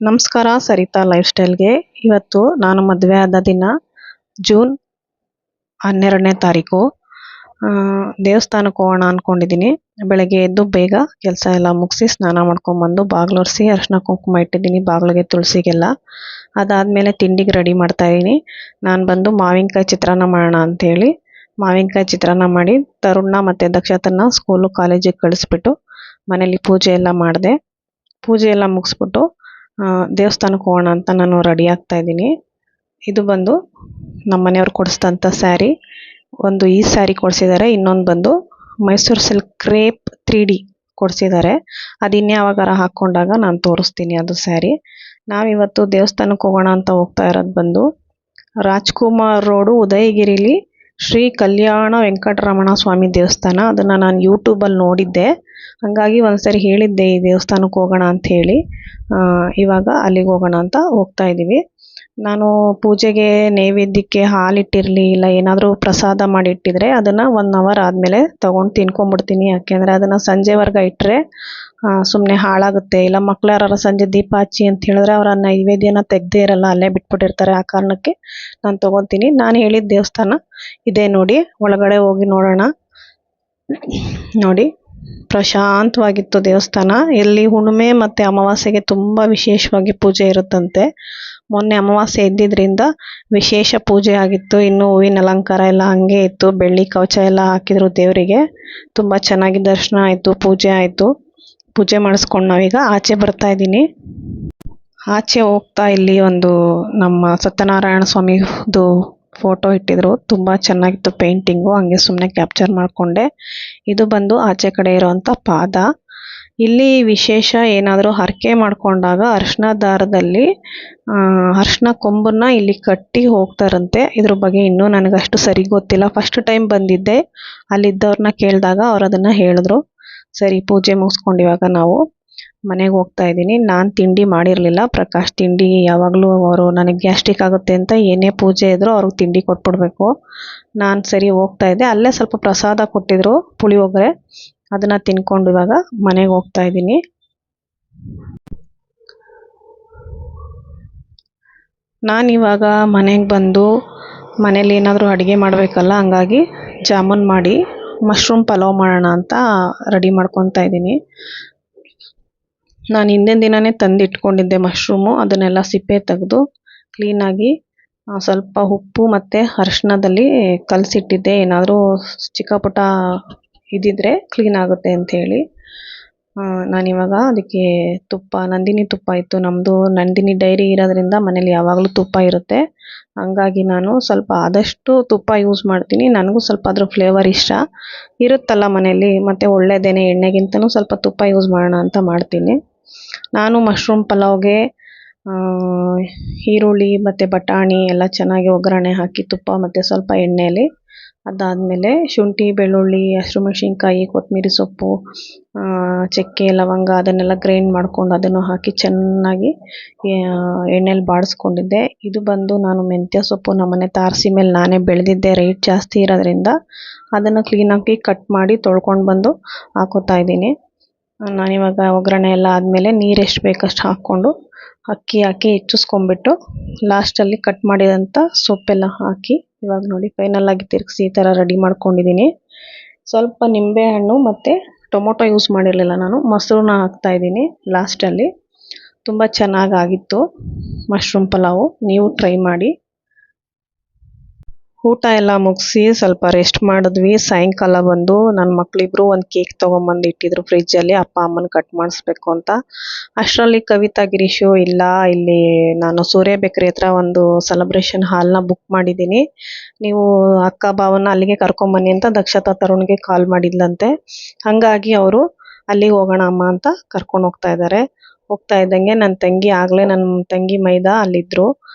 ನಮಸ್ಕಾರ ಸರಿತಾ ಲೈಫ್ ಸ್ಟೈಲ್ಗೆ. ಇವತ್ತು ನಾನು ಮದುವೆ ಆದ ದಿನ ಜೂನ್ 12ನೇ ತಾರೀಕು. ದೇವಸ್ಥಾನಕ್ಕೆ ಹೋಗೋಣ ಅಂದ್ಕೊಂಡಿದ್ದೀನಿ. ಬೆಳಗ್ಗೆ ಎದ್ದು ಬೇಗ ಕೆಲಸ ಎಲ್ಲ ಮುಗಿಸಿ ಸ್ನಾನ ಮಾಡ್ಕೊಂಬಂದು ಬಾಗಿಲೊರೆಸಿ ಅರಿಶಿನ ಕುಂಕುಮ ಇಟ್ಟಿದ್ದೀನಿ ಬಾಗಿಲಿಗೆ ತುಳಸಿಗೆಲ್ಲ. ಅದಾದಮೇಲೆ ತಿಂಡಿಗೆ ರೆಡಿ ಮಾಡ್ತಾಯಿದ್ದೀನಿ. ನಾನು ಬಂದು ಮಾವಿನಕಾಯಿ ಚಿತ್ರಾನ್ನ ಮಾಡೋಣ ಅಂಥೇಳಿ ಮಾವಿನಕಾಯಿ ಚಿತ್ರಾನ್ನ ಮಾಡಿ ತರುಣ್ನ ಮತ್ತು ದಕ್ಷತನ ಸ್ಕೂಲು ಕಾಲೇಜಿಗೆ ಕಳಿಸ್ಬಿಟ್ಟು ಮನೇಲಿ ಪೂಜೆ ಎಲ್ಲ ಮಾಡಿದೆ. ಪೂಜೆ ಎಲ್ಲ ಮುಗಿಸ್ಬಿಟ್ಟು ದೇವಸ್ಥಾನಕ್ಕೆ ಹೋಗೋಣ ಅಂತ ನಾನು ರೆಡಿ ಆಗ್ತಾ ಇದ್ದೀನಿ. ಇದು ಬಂದು ನಮ್ಮ ಮನೆಯವ್ರು ಕೊಡಿಸಿದಂಥ ಸ್ಯಾರಿ. ಒಂದು ಈ ಸ್ಯಾರಿ ಕೊಡಿಸಿದ್ದಾರೆ, ಇನ್ನೊಂದು ಬಂದು ಮೈಸೂರು ಸಿಲ್ಕ್ ಕ್ರೇಪ್ 3D ಕೊಡಿಸಿದ್ದಾರೆ. ಅದು ಇನ್ಯಾವಾಗಾರ ಹಾಕ್ಕೊಂಡಾಗ ನಾನು ತೋರಿಸ್ತೀನಿ ಅದು ಸ್ಯಾರಿ. ನಾವಿವತ್ತು ದೇವಸ್ಥಾನಕ್ಕೆ ಹೋಗೋಣ ಅಂತ ಹೋಗ್ತಾ ಇರೋದು ಬಂದು ರಾಜ್ಕುಮಾರ್ ರೋಡು ಉದಯಗಿರಿಲಿ ಶ್ರೀ ಕಲ್ಯಾಣ ವೆಂಕಟರಮಣ ಸ್ವಾಮಿ ದೇವಸ್ಥಾನ. ಅದನ್ನು ನಾನು ಯೂಟ್ಯೂಬಲ್ಲಿ ನೋಡಿದ್ದೆ, ಹಾಗಾಗಿ ಒಂದ್ಸರಿ ಹೇಳಿದ್ದೆ ಈ ದೇವಸ್ಥಾನಕ್ಕೆ ಹೋಗೋಣ ಅಂತ ಹೇಳಿ. ಇವಾಗ ಅಲ್ಲಿಗೆ ಹೋಗೋಣ ಅಂತ ಹೋಗ್ತಾ ಇದ್ದೀವಿ. ನಾನು ಪೂಜೆಗೆ ನೈವೇದ್ಯಕ್ಕೆ ಹಾಲಿಟ್ಟಿರಲಿ ಇಲ್ಲ ಏನಾದರೂ ಪ್ರಸಾದ ಮಾಡಿಟ್ಟಿದ್ರೆ ಅದನ್ನು 1 ಅವರ್ ಆದಮೇಲೆ ತೊಗೊಂಡು ತಿನ್ಕೊಂಬಿಡ್ತೀನಿ. ಯಾಕೆಂದರೆ ಅದನ್ನು ಸಂಜೆವರೆಗೆ ಇಟ್ಟರೆ ಸುಮ್ಮನೆ ಹಾಳಾಗುತ್ತೆ. ಇಲ್ಲ ಮಕ್ಳು ಯಾರು ಸಂಜೆ ದೀಪ ಹಚ್ಚಿ ಅಂತ ಹೇಳಿದ್ರೆ ಅವರ ನೈವೇದ್ಯನ ತೆಗ್ದೇ ಇರಲ್ಲ, ಅಲ್ಲೇ ಬಿಟ್ಬಿಟ್ಟಿರ್ತಾರೆ. ಆ ಕಾರಣಕ್ಕೆ ನಾನು ತೊಗೊತೀನಿ. ನಾನು ಹೇಳಿದ ದೇವಸ್ಥಾನ ಇದೆ ನೋಡಿ, ಒಳಗಡೆ ಹೋಗಿ ನೋಡೋಣ. ನೋಡಿ, ಪ್ರಶಾಂತವಾಗಿತ್ತು ದೇವಸ್ಥಾನ. ಇಲ್ಲಿ ಹುಣ್ಣಿಮೆ ಮತ್ತು ಅಮಾವಾಸ್ಯೆಗೆ ತುಂಬ ವಿಶೇಷವಾಗಿ ಪೂಜೆ ಇರುತ್ತಂತೆ. ಮೊನ್ನೆ ಅಮಾವಾಸ್ಯೆ ಇದ್ದಿದ್ದರಿಂದ ವಿಶೇಷ ಪೂಜೆ ಆಗಿತ್ತು. ಇನ್ನು ಹೂವಿನ ಅಲಂಕಾರ ಎಲ್ಲ ಹಾಗೆ ಇತ್ತು. ಬೆಳ್ಳಿ ಕವಚ ಎಲ್ಲ ಹಾಕಿದ್ರು ದೇವರಿಗೆ. ತುಂಬ ಚೆನ್ನಾಗಿ ದರ್ಶನ ಆಯಿತು, ಪೂಜೆ ಆಯಿತು. ಪೂಜೆ ಮಾಡಿಸ್ಕೊಂಡು ನಾವೀಗ ಆಚೆ ಬರ್ತಾ ಇದ್ದೀನಿ. ಆಚೆ ಹೋಗ್ತಾ ಇಲ್ಲಿ ಒಂದು ನಮ್ಮ ಸತ್ಯನಾರಾಯಣ ಸ್ವಾಮಿದು ಫೋಟೋ ಇಟ್ಟಿದ್ರು. ತುಂಬ ಚೆನ್ನಾಗಿತ್ತು ಪೇಂಟಿಂಗು, ಹಂಗೆ ಸುಮ್ಮನೆ ಕ್ಯಾಪ್ಚರ್ ಮಾಡಿಕೊಂಡೆ. ಇದು ಬಂದು ಆಚೆ ಕಡೆ ಇರೋವಂಥ ಪಾದ. ಇಲ್ಲಿ ವಿಶೇಷ ಏನಾದರೂ ಹರಕೆ ಮಾಡಿಕೊಂಡಾಗ ಅರಿಶಿನ ದಾರದಲ್ಲಿ ಅರಿಶಿನ ಕೊಂಬನ್ನು ಇಲ್ಲಿ ಕಟ್ಟಿ ಹೋಗ್ತಾರಂತೆ. ಇದ್ರ ಬಗ್ಗೆ ಇನ್ನೂ ನನಗಷ್ಟು ಸರಿ ಗೊತ್ತಿಲ್ಲ. ಫಸ್ಟ್ ಟೈಮ್ ಬಂದಿದ್ದೆ, ಅಲ್ಲಿದ್ದವ್ರನ್ನ ಕೇಳಿದಾಗ ಅವ್ರು ಅದನ್ನು ಹೇಳಿದ್ರು. ಸರಿ, ಪೂಜೆ ಮುಗಿಸ್ಕೊಂಡು ಇವಾಗ ನಾವು ಮನೆಗೆ ಹೋಗ್ತಾ ಇದ್ದೀನಿ. ನಾನು ತಿಂಡಿ ಮಾಡಿರಲಿಲ್ಲ. ಪ್ರಕಾಶ್ ತಿಂಡಿ ಯಾವಾಗಲೂ ಅವರು ನನಗೆ ಗ್ಯಾಸ್ಟ್ರಿಕ್ ಆಗುತ್ತೆ ಅಂತ ಏನೇ ಪೂಜೆ ಇದ್ದರೂ ಅವ್ರಿಗೆ ತಿಂಡಿ ಕೊಟ್ಬಿಡ್ಬೇಕು. ನಾನು ಸರಿ ಹೋಗ್ತಾ ಇದ್ದೆ. ಅಲ್ಲೇ ಸ್ವಲ್ಪ ಪ್ರಸಾದ ಕೊಟ್ಟಿದ್ರು, ಪುಳಿಯೋಗರೆ. ಅದನ್ನು ತಿನ್ಕೊಂಡು ಇವಾಗ ಮನೆಗೆ ಹೋಗ್ತಾ ಇದ್ದೀನಿ. ನಾನಿವಾಗ ಮನೆಗೆ ಬಂದು ಮನೇಲಿ ಏನಾದರೂ ಅಡುಗೆ ಮಾಡಬೇಕಲ್ಲ, ಹಂಗಾಗಿ ಜಾಮೂನ್ ಮಾಡಿ ಮಶ್ರೂಮ್ ಪಲಾವ್ ಮಾಡೋಣ ಅಂತ ರೆಡಿ ಮಾಡ್ಕೊತಾ ಇದ್ದೀನಿ. ನಾನು ಹಿಂದಿನ ದಿನವೇ ತಂದಿಟ್ಕೊಂಡಿದ್ದೆ ಮಶ್ರೂಮು. ಅದನ್ನೆಲ್ಲ ಸಿಪ್ಪೆ ತೆಗೆದು ಕ್ಲೀನಾಗಿ ಸ್ವಲ್ಪ ಉಪ್ಪು ಮತ್ತು ಅರಿಶಿನದಲ್ಲಿ ಕಲಸಿಟ್ಟಿದ್ದೆ. ಏನಾದರೂ ಚಿಕ್ಕ ಪುಟ್ಟ ಇದ್ದಿದ್ರೆ ಕ್ಲೀನ್ ಆಗುತ್ತೆ ಅಂಥೇಳಿ. ನಾನಿವಾಗ ಅದಕ್ಕೆ ತುಪ್ಪ, ನಂದಿನಿ ತುಪ್ಪ ಇತ್ತು ನಮ್ಮದು. ನಂದಿನಿ ಡೈರಿ ಇರೋದ್ರಿಂದ ಮನೇಲಿ ಯಾವಾಗಲೂ ತುಪ್ಪ ಇರುತ್ತೆ. ಹಂಗಾಗಿ ನಾನು ಸ್ವಲ್ಪ ಆದಷ್ಟು ತುಪ್ಪ ಯೂಸ್ ಮಾಡ್ತೀನಿ. ನನಗೂ ಸ್ವಲ್ಪ ಅದ್ರ ಫ್ಲೇವರ್ ಇಷ್ಟ ಇರುತ್ತಲ್ಲ ಮನೇಲಿ, ಮತ್ತು ಒಳ್ಳೆಯದೇನೆ, ಎಣ್ಣೆಗಿಂತನೂ ಸ್ವಲ್ಪ ತುಪ್ಪ ಯೂಸ್ ಮಾಡೋಣ ಅಂತ ಮಾಡ್ತೀನಿ. ನಾನು ಮಶ್ರೂಮ್ ಪಲಾವ್ಗೆ ಈರುಳ್ಳಿ ಮತ್ತು ಬಟಾಣಿ ಎಲ್ಲ ಚೆನ್ನಾಗಿ ಒಗ್ಗರಣೆ ಹಾಕಿ ತುಪ್ಪ ಮತ್ತು ಸ್ವಲ್ಪ ಎಣ್ಣೆಯಲ್ಲಿ, ಅದಾದಮೇಲೆ ಶುಂಠಿ, ಬೆಳ್ಳುಳ್ಳಿ, ಹಸಿಮೆಣಸಿನ್ಕಾಯಿ, ಕೊತ್ತಂಬರಿ ಸೊಪ್ಪು, ಚಕ್ಕೆ, ಲವಂಗ ಅದನ್ನೆಲ್ಲ ಗ್ರೈಂಡ್ ಮಾಡ್ಕೊಂಡು ಅದನ್ನು ಹಾಕಿ ಚೆನ್ನಾಗಿ ಎಣ್ಣೆಲಿ ಬಾಡಿಸ್ಕೊಂಡಿದ್ದೆ. ಇದು ಬಂದು ನಾನು ಮೆಂತ್ಯ ಸೊಪ್ಪು ನಮ್ಮನೆ ತಾರಸಿ ಮೇಲೆ ನಾನೇ ಬೆಳೆದಿದ್ದೆ. ರೇಟ್ ಜಾಸ್ತಿ ಇರೋದ್ರಿಂದ ಅದನ್ನು ಕ್ಲೀನಾಗಿ ಕಟ್ ಮಾಡಿ ತೊಳ್ಕೊಂಡು ಬಂದು ಹಾಕೋತಾ ಇದ್ದೀನಿ. ನಾನಿವಾಗ ಒಗ್ಗರಣೆ ಎಲ್ಲ ಆದಮೇಲೆ ನೀರು ಎಷ್ಟು ಬೇಕಷ್ಟು ಹಾಕ್ಕೊಂಡು ಅಕ್ಕಿ ಹಾಕಿ ಹೆಚ್ಚಿಸ್ಕೊಂಬಿಟ್ಟು ಲಾಸ್ಟಲ್ಲಿ ಕಟ್ ಮಾಡಿದಂಥ ಸೊಪ್ಪೆಲ್ಲ ಹಾಕಿ ಇವಾಗ ನೋಡಿ ಫೈನಲ್ಲಾಗಿ ತಿರುಗಿಸಿ ಈ ಥರ ರೆಡಿ ಮಾಡ್ಕೊಂಡಿದ್ದೀನಿ. ಸ್ವಲ್ಪ ನಿಂಬೆಹಣ್ಣು ಮತ್ತು ಟೊಮೊಟೊ ಯೂಸ್ ಮಾಡಿರಲಿಲ್ಲ ನಾನು, ಮೊಸರನ್ನ ಹಾಕ್ತಾಯಿದ್ದೀನಿ ಲಾಸ್ಟಲ್ಲಿ. ತುಂಬ ಚೆನ್ನಾಗಾಗಿತ್ತು ಮಶ್ರೂಮ್ ಪಲಾವು. ನೀವು ಟ್ರೈ ಮಾಡಿ. ಊಟ ಎಲ್ಲ ಮುಗಿಸಿ ಸ್ವಲ್ಪ ರೆಸ್ಟ್ ಮಾಡಿದ್ವಿ. ಸಾಯಂಕಾಲ ಬಂದು ನನ್ನ ಮಕ್ಕಳಿಬ್ರು ಒಂದು ಕೇಕ್ ತೊಗೊಂಬಂದು ಇಟ್ಟಿದ್ರು ಫ್ರಿಜ್ಜಲ್ಲಿ, ಅಪ್ಪ ಅಮ್ಮನ ಕಟ್ ಮಾಡಿಸ್ಬೇಕು ಅಂತ. ಅಷ್ಟರಲ್ಲಿ ಕವಿತಾ ಗಿರೀಶು ಇಲ್ಲ, ಇಲ್ಲಿ ನಾನು ಸೂರ್ಯ ಬೇಕ್ರಿ ಹತ್ರ ಒಂದು ಸೆಲೆಬ್ರೇಷನ್ ಹಾಲ್ನ ಬುಕ್ ಮಾಡಿದ್ದೀನಿ, ನೀವು ಅಕ್ಕ ಭಾವನ ಅಲ್ಲಿಗೆ ಕರ್ಕೊಂಬನ್ನಿ ಅಂತ ದಕ್ಷತಾ ತರುಣ್ಗೆ ಕಾಲ್ ಮಾಡಿದ್ಲಂತೆ. ಹಾಗಾಗಿ ಅವರು ಅಲ್ಲಿಗೆ ಹೋಗೋಣ ಅಮ್ಮ ಅಂತ ಕರ್ಕೊಂಡು ಹೋಗ್ತಾ ಇದ್ದಾರೆ. ಹೋಗ್ತಾ ಇದ್ದಂಗೆ ನನ್ನ ತಂಗಿ, ಆಗಲೇ ನನ್ನ ತಂಗಿ ಮೈದಾ ಅಲ್ಲಿದ್ದರು.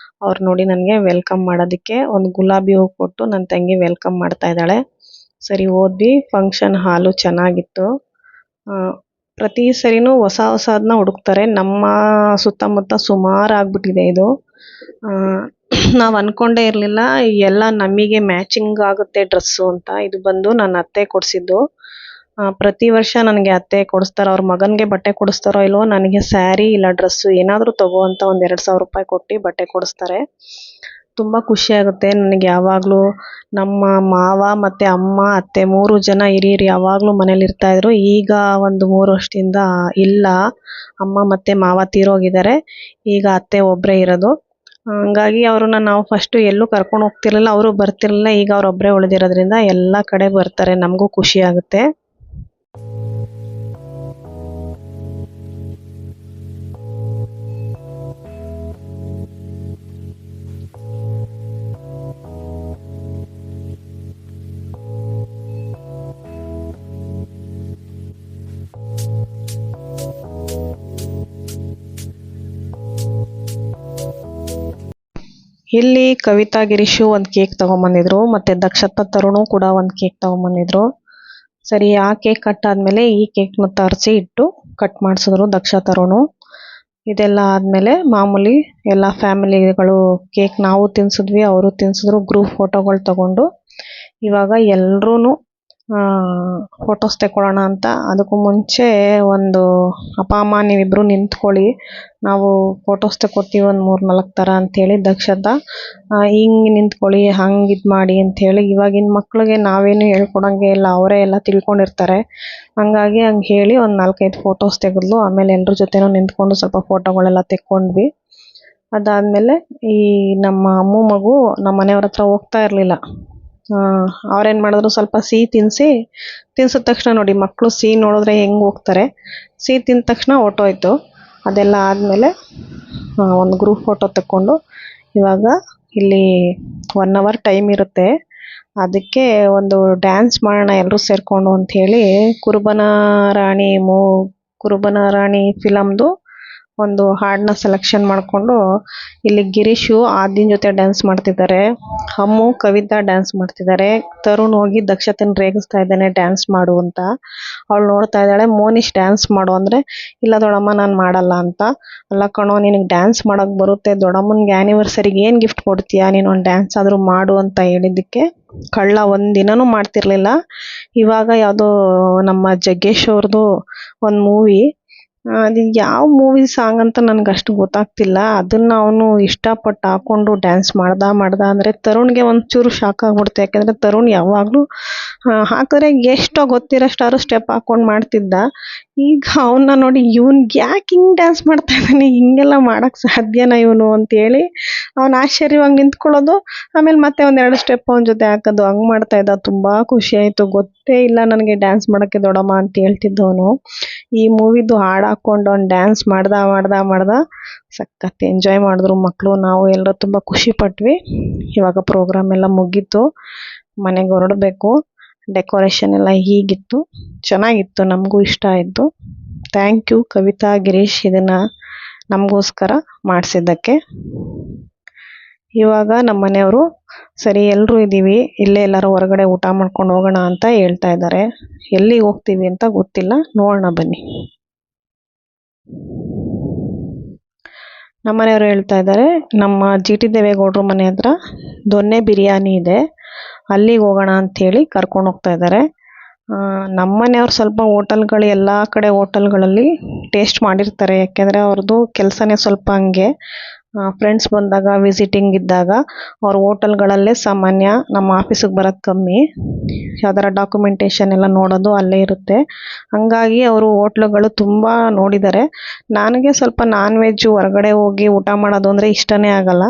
ಅವ್ರು ನೋಡಿ ನನಗೆ ವೆಲ್ಕಮ್ ಮಾಡೋದಕ್ಕೆ ಒಂದು ಗುಲಾಬಿ ಹೂ ಕೊಟ್ಟು ನನ್ನ ತಂಗಿ ವೆಲ್ಕಮ್ ಮಾಡ್ತಾ ಇದ್ದಾಳೆ. ಸರಿ ಹೋದ್ವಿ. ಫಂಕ್ಷನ್ ಹಾಲು ಚೆನ್ನಾಗಿತ್ತು. ಪ್ರತಿ ಸರಿನೂ ಹೊಸ ಹೊಸದನ್ನ ಹುಡುಕ್ತಾರೆ. ನಮ್ಮ ಸುತ್ತಮುತ್ತ ಸುಮಾರು ಆಗಿಬಿಟ್ಟಿದೆ ಇದು. ನಾವು ಅಂದ್ಕೊಂಡೇ ಇರಲಿಲ್ಲ ಎಲ್ಲ ನಮಗೆ ಮ್ಯಾಚಿಂಗ್ ಆಗುತ್ತೆ ಡ್ರೆಸ್ಸು ಅಂತ. ಇದು ಬಂದು ನನ್ನ ಅತ್ತೆ ಕೊಡಿಸಿದ್ದು. ಪ್ರತಿ ವರ್ಷ ನನಗೆ ಅತ್ತೆ ಕೊಡಿಸ್ತಾರೆ. ಅವ್ರ ಮಗನಿಗೆ ಬಟ್ಟೆ ಕೊಡಿಸ್ತಾರೋ ಇಲ್ವೋ, ನನಗೆ ಸ್ಯಾರಿ ಇಲ್ಲ ಡ್ರೆಸ್ಸು ಏನಾದರೂ ತಗೋ ಅಂತ ಒಂದು 2,000 ರೂಪಾಯಿ ಕೊಟ್ಟು ಬಟ್ಟೆ ಕೊಡಿಸ್ತಾರೆ. ತುಂಬ ಖುಷಿಯಾಗುತ್ತೆ ನನಗೆ. ಯಾವಾಗಲೂ ನಮ್ಮ ಮಾವ ಮತ್ತು ಅಮ್ಮ ಅತ್ತೆ 3 ಜನ ಹಿರಿಯರು ಯಾವಾಗಲೂ ಮನೇಲಿ ಇರ್ತಾಯಿದ್ರು. ಈಗ ಒಂದು 3 ವರ್ಷದಿಂದ ಇಲ್ಲ, ಅಮ್ಮ ಮತ್ತು ಮಾವ ತೀರೋಗಿದ್ದಾರೆ. ಈಗ ಅತ್ತೆ ಒಬ್ಬರೇ ಇರೋದು. ಹಂಗಾಗಿ ಅವ್ರನ್ನ ನಾವು ಫಸ್ಟು ಎಲ್ಲೂ ಕರ್ಕೊಂಡು ಹೋಗ್ತಿರ್ಲಿಲ್ಲ, ಅವರು ಬರ್ತಿರ್ಲಿಲ್ಲ. ಈಗ ಅವರೊಬ್ಬರೇ ಉಳಿದಿರೋದ್ರಿಂದ ಎಲ್ಲ ಕಡೆ ಬರ್ತಾರೆ, ನಮಗೂ ಖುಷಿ ಆಗುತ್ತೆ. ಇಲ್ಲಿ ಕವಿತಾ ಗಿರೀಶು ಒಂದು ಕೇಕ್ ತೊಗೊಂಬಂದಿದ್ರು, ಮತ್ತು ದಕ್ಷತಾ ತರುಣು ಕೂಡ ಒಂದು ಕೇಕ್ ತೊಗೊಂಬಂದಿದ್ರು. ಸರಿ, ಆ ಕೇಕ್ ಕಟ್ ಆದಮೇಲೆ ಈ ಕೇಕ್ನ ತರಿಸಿ ಇಟ್ಟು ಕಟ್ ಮಾಡಿಸಿದ್ರು ದಕ್ಷ ತರುಣು. ಇದೆಲ್ಲ ಆದಮೇಲೆ ಮಾಮೂಲಿ ಎಲ್ಲ ಫ್ಯಾಮಿಲಿಗಳು ಕೇಕ್ ನಾವು ತಿನ್ಸಿದ್ವಿ, ಅವರು ತಿನ್ಸಿದ್ರು. ಗ್ರೂಪ್ ಫೋಟೋಗಳು ತಗೊಂಡು ಇವಾಗ ಎಲ್ಲರೂ ಫೋಟೋಸ್ ತೆಕ್ಕೊಳ್ಳೋಣ ಅಂತ. ಅದಕ್ಕೂ ಮುಂಚೆ ಒಂದು ಅಪ್ಪ ಅಮ್ಮ ನೀವಿಬ್ಬರು ನಿಂತ್ಕೊಳ್ಳಿ, ನಾವು ಫೋಟೋಸ್ ತಗೋತೀವಿ ಒಂದು 3-4 ಥರ ಅಂಥೇಳಿ ದಕ್ಷತಾ ಹಿಂಗೆ ನಿಂತ್ಕೊಳ್ಳಿ, ಹಂಗೆ ಇದು ಮಾಡಿ ಅಂಥೇಳಿ. ಇವಾಗಿನ ಮಕ್ಳಿಗೆ ನಾವೇನು ಹೇಳ್ಕೊಡಂಗೆ ಇಲ್ಲ, ಅವರೇ ಎಲ್ಲ ತಿಳ್ಕೊಂಡಿರ್ತಾರೆ. ಹಂಗಾಗಿ ಹಂಗೆ ಹೇಳಿ ಒಂದು 4-5 ಫೋಟೋಸ್ ತೆಗೆದ್ಲು. ಆಮೇಲೆ ಎಲ್ಲರ ಜೊತೆನೂ ನಿಂತ್ಕೊಂಡು ಸ್ವಲ್ಪ ಫೋಟೋಗಳೆಲ್ಲ ತೆಕ್ಕೊಂಡ್ವಿ. ಅದಾದಮೇಲೆ ಈ ನಮ್ಮ ಅಮ್ಮು ಮಗು ನಮ್ಮ ಮನೆಯವ್ರ ಹತ್ರ ಹೋಗ್ತಾ ಇರಲಿಲ್ಲ. ಅವ್ರೇನು ಮಾಡಿದ್ರು, ಸ್ವಲ್ಪ ಸಿಹಿ ತಿನ್ಸಿದ ತಕ್ಷಣ ನೋಡಿ, ಮಕ್ಕಳು ಸಿಹಿ ನೋಡಿದ್ರೆ ಹೆಂಗೆ ಹೋಗ್ತಾರೆ. ಸಿಹಿ ತಿಂದ ತಕ್ಷಣ ಹೊರ್ಟೋಯ್ತು. ಅದೆಲ್ಲ ಆದಮೇಲೆ ಒಂದು ಗ್ರೂಪ್ ಫೋಟೋ ತೆಕ್ಕೊಂಡು ಇವಾಗ ಇಲ್ಲಿ 1 ಅವರ್ ಟೈಮ್ ಇರುತ್ತೆ. ಅದಕ್ಕೆ ಒಂದು ಡ್ಯಾನ್ಸ್ ಮಾಡೋಣ ಎಲ್ಲರೂ ಸೇರಿಕೊಂಡು ಅಂಥೇಳಿ ಕುರುಬನ ರಾಣಿ ಫಿಲಮ್ದು ಒಂದು ಹಾಡನ್ನ ಸೆಲೆಕ್ಷನ್ ಮಾಡಿಕೊಂಡು ಇಲ್ಲಿ ಗಿರೀಶು ಆದಿನ ಜೊತೆ ಡ್ಯಾನ್ಸ್ ಮಾಡ್ತಿದ್ದಾರೆ, ಅಮ್ಮು ಕವಿತಾ ಡ್ಯಾನ್ಸ್ ಮಾಡ್ತಿದ್ದಾರೆ, ತರುಣ್ ಹೋಗಿ ದಕ್ಷತನ ರೇಗಿಸ್ತಾ ಇದ್ದಾನೆ ಡ್ಯಾನ್ಸ್ ಮಾಡು ಅಂತ. ಅವಳು ನೋಡ್ತಾ ಇದ್ದಾಳೆ. ಮೋನಿಶ್ ಡ್ಯಾನ್ಸ್ ಮಾಡು ಅಂದರೆ, ಇಲ್ಲ ದೊಡ್ಡಮ್ಮ ನಾನು ಮಾಡಲ್ಲ ಅಂತ. ಅಲ್ಲ ಕಣೋ, ನಿನಗೆ ಡ್ಯಾನ್ಸ್ ಮಾಡೋಕ್ಕೆ ಬರುತ್ತೆ, ದೊಡ್ಡಮ್ಮನಿಗೆ ಆ್ಯನಿವರ್ಸರಿಗೆ ಏನು ಗಿಫ್ಟ್ ಕೊಡ್ತೀಯಾ, ನೀನು ಒಂದು ಡ್ಯಾನ್ಸ್ ಆದರೂ ಮಾಡು ಅಂತ ಹೇಳಿದ್ದಕ್ಕೆ ಕಳ್ಳ ಒಂದಿನನೂ ಮಾಡ್ತಿರ್ಲಿಲ್ಲ. ಇವಾಗ ಯಾವುದೋ ನಮ್ಮ ಜಗ್ಗೇಶ್ ಅವ್ರದ್ದು ಒಂದು ಮೂವಿ, ಅದು ಯಾವ ಮೂವಿ ಸಾಂಗ್ ಅಂತ ನನಗೆ ಅಷ್ಟು ಗೊತ್ತಾಗ್ತಿಲ್ಲ, ಅದನ್ನು ಅವನು ಇಷ್ಟಪಟ್ಟು ಹಾಕ್ಕೊಂಡು ಡ್ಯಾನ್ಸ್ ಮಾಡ್ದ ಅಂದರೆ ತರುಣ್ಗೆ ಒಂಚೂರು ಶಾಕ್ ಆಗ್ಬಿಡ್ತು. ಯಾಕೆಂದರೆ ತರುಣ್ ಯಾವಾಗಲೂ ಹಾಕಿದ್ರೆ ಎಷ್ಟೋ ಗೊತ್ತಿರೋಷ್ಟಾದ್ರು ಸ್ಟೆಪ್ ಹಾಕ್ಕೊಂಡು ಮಾಡ್ತಿದ್ದ. ಈಗ ಅವನ್ನ ನೋಡಿ ಇವ್ನಿಗೆ ಯಾಕೆ ಹಿಂಗೆ ಡ್ಯಾನ್ಸ್ ಮಾಡ್ತಾ ಇದ್ದಾನೆ, ಹಿಂಗೆಲ್ಲ ಮಾಡೋಕ್ಕೆ ಸಾಧ್ಯನಾ ಇವನು ಅಂತೇಳಿ ಅವನು ಆಶ್ಚರ್ಯವಾಗಿ ನಿಂತ್ಕೊಳ್ಳೋದು. ಆಮೇಲೆ ಮತ್ತೆ 1-2 ಸ್ಟೆಪ್ ಅವನ ಜೊತೆ ಹಾಕೋದು, ಹಂಗೆ ಮಾಡ್ತಾಯಿದ್ದ. ತುಂಬ ಖುಷಿ ಆಯಿತು. ಗೊತ್ತೇ ಇಲ್ಲ ನನಗೆ ಡ್ಯಾನ್ಸ್ ಮಾಡೋಕ್ಕೆ ದೊಡ್ಡಮ್ಮ ಅಂತ ಹೇಳ್ತಿದ್ದವನು. ಈ ಮೂವಿದು ಹಾಡು ಹಾಕ್ಕೊಂಡು ಅವ್ನು ಡ್ಯಾನ್ಸ್ ಮಾಡ್ದ ಸಖತ್ ಎಂಜಾಯ್ ಮಾಡಿದ್ರು ಮಕ್ಕಳು. ನಾವು ಎಲ್ಲರೂ ತುಂಬ ಖುಷಿ ಪಟ್ವಿ. ಇವಾಗ ಪ್ರೋಗ್ರಾಮ್ ಎಲ್ಲ ಮುಗೀತು, ಮನೆಗೆ ಹೊರಡಬೇಕು. ಡೆಕೋರೇಷನ್ ಎಲ್ಲ ಹೀಗಿತ್ತು, ಚೆನ್ನಾಗಿತ್ತು, ನಮಗೂ ಇಷ್ಟ ಆಯಿತು. ಥ್ಯಾಂಕ್ ಯು ಕವಿತಾ ಗಿರೀಶ್ ಇದನ್ನು ನಮಗೋಸ್ಕರ ಮಾಡಿಸಿದ್ದಕ್ಕೆ. ಇವಾಗ ನಮ್ಮ ಮನೆಯವರು ಸರಿ ಎಲ್ಲರೂ ಇದ್ದೀವಿ, ಇಲ್ಲೇ ಎಲ್ಲರೂ ಹೊರಗಡೆ ಊಟ ಮಾಡ್ಕೊಂಡು ಹೋಗೋಣ ಅಂತ ಹೇಳ್ತಾ ಇದ್ದಾರೆ. ಎಲ್ಲಿಗೆ ಹೋಗ್ತೀವಿ ಅಂತ ಗೊತ್ತಿಲ್ಲ, ನೋಡೋಣ ಬನ್ನಿ. ನಮ್ಮ ಮನೆಯವರು ಹೇಳ್ತಾ ಇದ್ದಾರೆ, ನಮ್ಮ GT ದೇವೇಗೌಡರು ಮನೆ ಹತ್ರ ದೊನ್ನೆ ಬಿರಿಯಾನಿ ಇದೆ, ಅಲ್ಲಿಗೆ ಹೋಗೋಣ ಅಂಥೇಳಿ ಕರ್ಕೊಂಡು ಹೋಗ್ತಾ ಇದ್ದಾರೆ. ನಮ್ಮ ಮನೆಯವ್ರು ಸ್ವಲ್ಪ ಹೋಟೆಲ್ಗಳು ಎಲ್ಲ ಕಡೆ ಹೋಟೆಲ್ಗಳಲ್ಲಿ ಟೇಸ್ಟ್ ಮಾಡಿರ್ತಾರೆ. ಯಾಕೆಂದರೆ ಅವ್ರದ್ದು ಕೆಲಸನೇ ಸ್ವಲ್ಪ ಹಂಗೆ. ಫ್ರೆಂಡ್ಸ್ ಬಂದಾಗ ವಿಸಿಟಿಂಗ್ ಇದ್ದಾಗ ಅವ್ರು ಹೋಟೆಲ್ಗಳಲ್ಲೇ ಸಾಮಾನ್ಯ, ನಮ್ಮ ಆಫೀಸಿಗೆ ಬರೋದು ಕಮ್ಮಿ. ಯಾವ್ದಾರ ಡಾಕ್ಯುಮೆಂಟೇಷನ್ ಎಲ್ಲ ನೋಡೋದು ಅಲ್ಲೇ ಇರುತ್ತೆ. ಹಂಗಾಗಿ ಅವರು ಹೋಟ್ಲುಗಳು ತುಂಬ ನೋಡಿದ್ದಾರೆ. ನನಗೆ ಸ್ವಲ್ಪ ನಾನ್ ವೆಜ್ಜು ಹೊರಗಡೆ ಹೋಗಿ ಊಟ ಮಾಡೋದು ಅಂದರೆ ಇಷ್ಟನೇ ಆಗಲ್ಲ.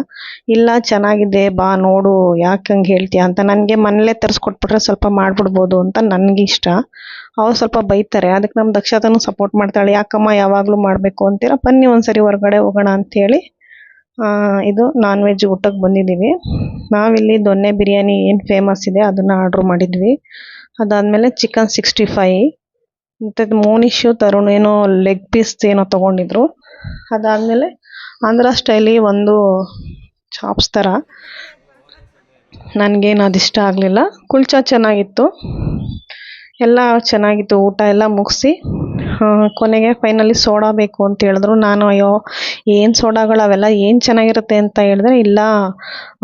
ಇಲ್ಲ ಚೆನ್ನಾಗಿದೆ ಬಾ ನೋಡು, ಯಾಕೆ ಹಂಗೆ ಹೇಳ್ತೀಯ ಅಂತ. ನನಗೆ ಮನೇಲೇ ತರಿಸ್ಕೊಟ್ಬಿಟ್ರೆ ಸ್ವಲ್ಪ ಮಾಡಿಬಿಡ್ಬೋದು ಅಂತ ನನಗಿಷ್ಟ. ಅವ್ರು ಸ್ವಲ್ಪ ಬೈತಾರೆ. ಅದಕ್ಕೆ ನಮ್ಮ ದಕ್ಷತನೂ ಸಪೋರ್ಟ್ ಮಾಡ್ತಾಳೆ, ಯಾಕಮ್ಮ ಯಾವಾಗಲೂ ಮಾಡಬೇಕು ಅಂತೀರ, ಬನ್ನಿ ಒಂದ್ಸರಿ ಹೊರಗಡೆ ಹೋಗೋಣ ಅಂಥೇಳಿ ಇದು ನಾನ್ ವೆಜ್ ಊಟಕ್ಕೆ ಬಂದಿದ್ದೀವಿ. ನಾವಿಲ್ಲಿ ದೊನ್ನೆ ಬಿರಿಯಾನಿ ಏನು ಫೇಮಸ್ ಇದೆ ಅದನ್ನು ಆರ್ಡ್ರ್ ಮಾಡಿದ್ವಿ. ಅದಾದಮೇಲೆ ಚಿಕನ್ 65 ಮತ್ತು ಮೋನಿಶು ತರುಣ್ ಏನೋ ಲೆಗ್ ಪೀಸ್ ಏನೋ ತೊಗೊಂಡಿದ್ರು. ಅದಾದಮೇಲೆ ಆಂಧ್ರ ಸ್ಟೈಲಿ ಒಂದು ಚಾಪ್ಸ್ ಥರ, ನನಗೇನು ಅದಿಷ್ಟ ಆಗಲಿಲ್ಲ. ಕುಲ್ಚಾ ಚೆನ್ನಾಗಿತ್ತು, ಎಲ್ಲ ಚೆನ್ನಾಗಿತ್ತು. ಊಟ ಎಲ್ಲ ಮುಗಿಸಿ ಕೊನೆಗೆ ಫೈನಲಿ ಸೋಡಾ ಬೇಕು ಅಂತ ಹೇಳಿದ್ರು. ನಾನು ಅಯ್ಯೋ ಏನು ಸೋಡಾಗಳು ಅವೆಲ್ಲ ಏನು ಚೆನ್ನಾಗಿರುತ್ತೆ ಅಂತ ಹೇಳಿದ್ರೆ, ಇಲ್ಲ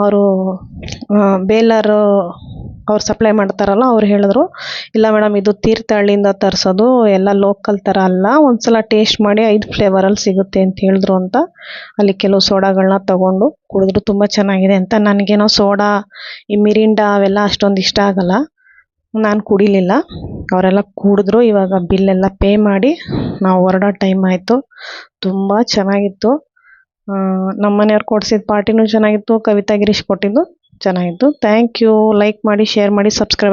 ಅವರು ಬೇಲರು ಅವ್ರು ಸಪ್ಲೈ ಮಾಡ್ತಾರಲ್ಲ ಅವ್ರು ಹೇಳಿದ್ರು, ಇಲ್ಲ ಮೇಡಮ್ ಇದು ತೀರ್ಥಹಳ್ಳಿಯಿಂದ ತರಿಸೋದು, ಎಲ್ಲ ಲೋಕಲ್ ಥರ ಅಲ್ಲ, ಒಂದ್ಸಲ ಟೇಸ್ಟ್ ಮಾಡಿ 5 ಫ್ಲೇವರಲ್ಲಿ ಸಿಗುತ್ತೆ ಅಂತ ಹೇಳಿದ್ರು ಅಂತ ಅಲ್ಲಿ ಕೆಲವು ಸೋಡಾಗಳನ್ನ ತಗೊಂಡು ಕುಡಿದ್ರು. ತುಂಬ ಚೆನ್ನಾಗಿದೆ ಅಂತ. ನನಗೇನೋ ಸೋಡಾ ಈ ಮಿರಿಂಡಾ ಅವೆಲ್ಲ ಅಷ್ಟೊಂದು ಇಷ್ಟ ಆಗಲ್ಲ, ನಾನು ಕುಡಿಲಿಲ್ಲ. ಅವರೆಲ್ಲ ಕುಡಿದ್ರು. ಇವಾಗ ಬಿಲ್ಲೆಲ್ಲ ಪೇ ಮಾಡಿ ನಾವು ಹೊರಡೋ ಟೈಮ್ ಆಯಿತು. ತುಂಬ ಚೆನ್ನಾಗಿತ್ತು. ನಮ್ಮ ಮನೆಯವ್ರು ಕೊಡಿಸಿದ ಪಾರ್ಟಿನೂ ಚೆನ್ನಾಗಿತ್ತು, ಕವಿತಾ ಗಿರೀಶ್ ಕೊಟ್ಟಿದ್ದು ಚೆನ್ನಾಗಿತ್ತು. Thank you. ಲೈಕ್ ಮಾಡಿ, ಶೇರ್ ಮಾಡಿ, ಸಬ್ಸ್ಕ್ರೈಬ್